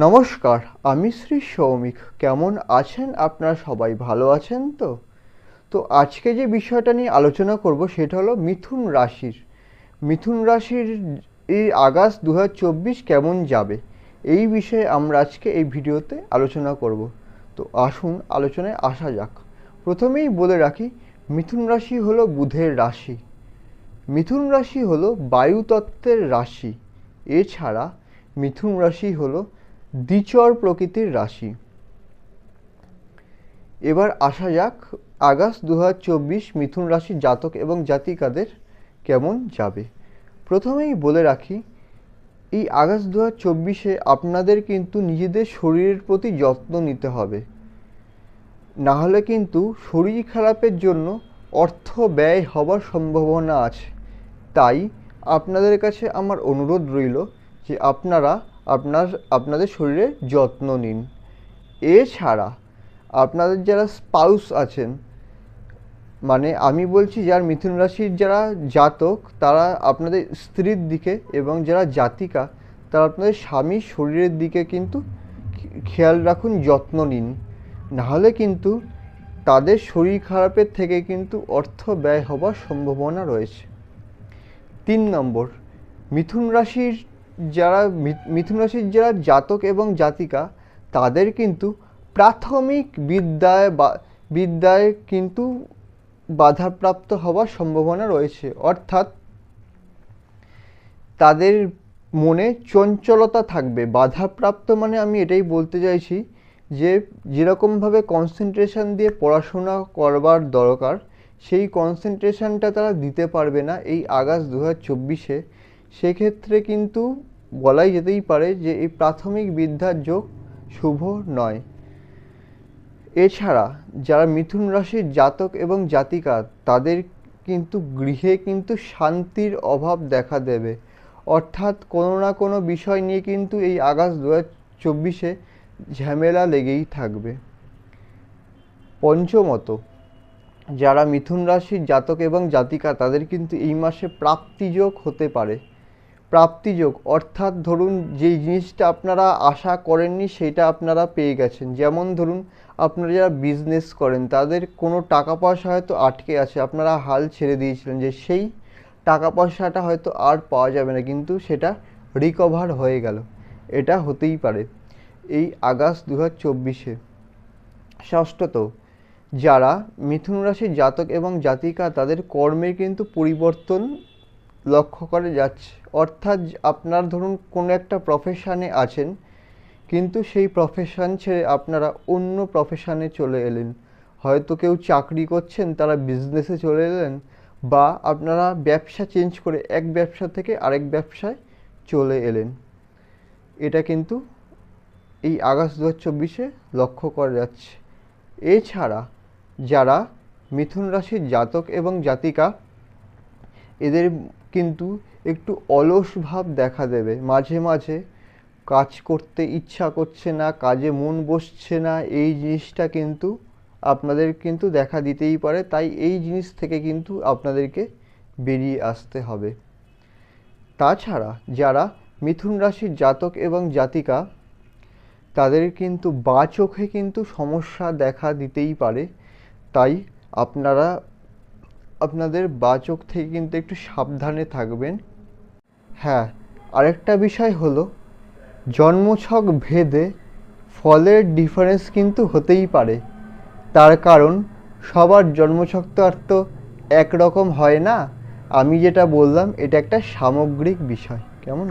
নমস্কার, আমি শ্রী সৌমিক। কেমন আছেন আপনারা? সবাই ভালো আছেন তো? আজকে যে বিষয়টা নিয়ে আলোচনা করব সেটা হলো মিথুন রাশির এই আগস্ট 2024 কেমন যাবে, এই বিষয়ে আমরা আজকে এই ভিডিওতে আলোচনা করব। তো আসুন আলোচনায় আসা যাক। প্রথমেই বলে রাখি, মিথুন রাশি হলো বুধের রাশি। মিথুন রাশি হলো বায়ুতত্ত্বের রাশি। এছাড়া মিথুন রাশি হলো দ্বিচর প্রকৃতির রাশি। এবার আসা যাক আগস্ট 2024 মিথুন রাশির জাতক এবং জাতিকাদের কেমন যাবে। প্রথমেই বলে রাখি, এই আগস্ট 2024-এ আপনাদের কিন্তু নিজেদের শরীরের প্রতি যত্ন নিতে হবে, না হলে কিন্তু শরীর খারাপের জন্য অর্থ ব্যয় হবার সম্ভাবনা আছে। তাই আপনাদের কাছে আমার অনুরোধ রইল যে আপনারা আপনাদের শরীরের যত্ন নিন। এছাড়া আপনাদের যারা স্পাউস আছেন, মানে আমি বলছি যার মিথুন রাশির যারা জাতক, তারা আপনাদের স্ত্রীর দিকে, এবং যারা জাতিকা তারা আপনাদের স্বামীর শরীরের দিকে কিন্তু খেয়াল রাখুন, যত্ন নিন। নাহলে কিন্তু তাদের শরীর খারাপের থেকে কিন্তু অর্থ ব্যয় হবার সম্ভাবনা রয়েছে। 3 নম্বর, মিথুন রাশির যারা জাতক এবং জাতিকা, তাদের কিন্তু প্রাথমিক বিদ্যায় কিন্তু বাধাপ্রাপ্ত হওয়ার সম্ভাবনা রয়েছে। অর্থাৎ তাদের মনে চঞ্চলতা থাকবে। বাধাপ্রাপ্ত মানে আমি এটাই বলতে চাইছি যে যেরকমভাবে কনসেন্ট্রেশন দিয়ে পড়াশোনা করবার দরকার, সেই কনসেন্ট্রেশনটা তারা দিতে পারবে না এই আগস্ট 2024-এ। সেক্ষেত্রে কিন্তু বলাই যেতেই পারে যে এই প্রাথমিক বিদ্যার যোগ শুভ নয়। এছাড়া যারা মিথুন রাশির জাতক এবং জাতিকা, তাদের কিন্তু গৃহে কিন্তু শান্তির অভাব দেখা দেবে। অর্থাৎ কোনো না কোনো বিষয় নিয়ে কিন্তু এই আগস্ট 2024-এ ঝামেলা লেগেই থাকবে। পঞ্চমত, যারা মিথুন রাশির জাতক এবং জাতিকা, তাদের কিন্তু এই মাসে প্রাপ্তিযোগ হতে পারে। প্রাপ্তিযোগ অর্থাৎ ধরুন যেই জিনিসটা আপনারা আশা করেননি সেটা আপনারা পেয়ে গেছেন। যেমন ধরুন আপনারা যারা বিজনেস করেন, তাদের কোনো টাকা পয়সা হয়তো আটকে আছে, আপনারা হাল ছেড়ে দিয়েছিলেন যে সেই টাকা পয়সাটা হয়তো আর পাওয়া যাবে না, কিন্তু সেটা রিকভার হয়ে গেল। এটা হতেই পারে এই আগস্ট 2024-এ। ষষ্ঠত, যারা মিথুন রাশির জাতক এবং জাতিকা, তাদের কর্মে কিন্তু পরিবর্তন লক্ষ্য করে যাচ্ছে। অর্থাৎ আপনার ধরুন কোনো একটা প্রফেশানে আছেন, কিন্তু সেই প্রফেশন ছেড়ে আপনারা অন্য প্রফেশানে চলে এলেন। হয়তো কেউ চাকরি করছেন, তারা বিজনেসে চলে এলেন, বা আপনারা ব্যবসা চেঞ্জ করে এক ব্যবসা থেকে আরেক ব্যবসায় চলে এলেন। এটা কিন্তু এই আগস্ট 2024-এ লক্ষ্য করা যাচ্ছে। এছাড়া যারা মিথুন রাশির জাতক এবং জাতিকা, এদের কিন্তু একটু অলস ভাব দেখা দেবে। মাঝে মাঝে কাজ করতে ইচ্ছা করছে না, কাজে মন বসছে না, এই জিনিসটা কিন্তু আপনাদের কিন্তু দেখা দিতেই পারে। তাই এই জিনিস থেকে কিন্তু আপনাদেরকে বেরিয়ে আসতে হবে। তাছাড়া যারা মিথুন রাশির জাতক এবং জাতিকা, তাদের কিন্তু বাচোখে কিন্তু সমস্যা দেখা দিতেই পারে। তাই আপনারা আপনাদের বাচোখ থেকে কিন্তু একটু সাবধানে থাকবেন। হ্যাঁ, আরেকটা বিষয় হলো, জন্মছক ভেদে ফলের ডিফারেন্স কিন্তু হতেই পারে। তার কারণ সবার জন্মছক তো একরকম হয় না। আমি যেটা বললাম এটা একটা সামগ্রিক বিষয়। কেমন?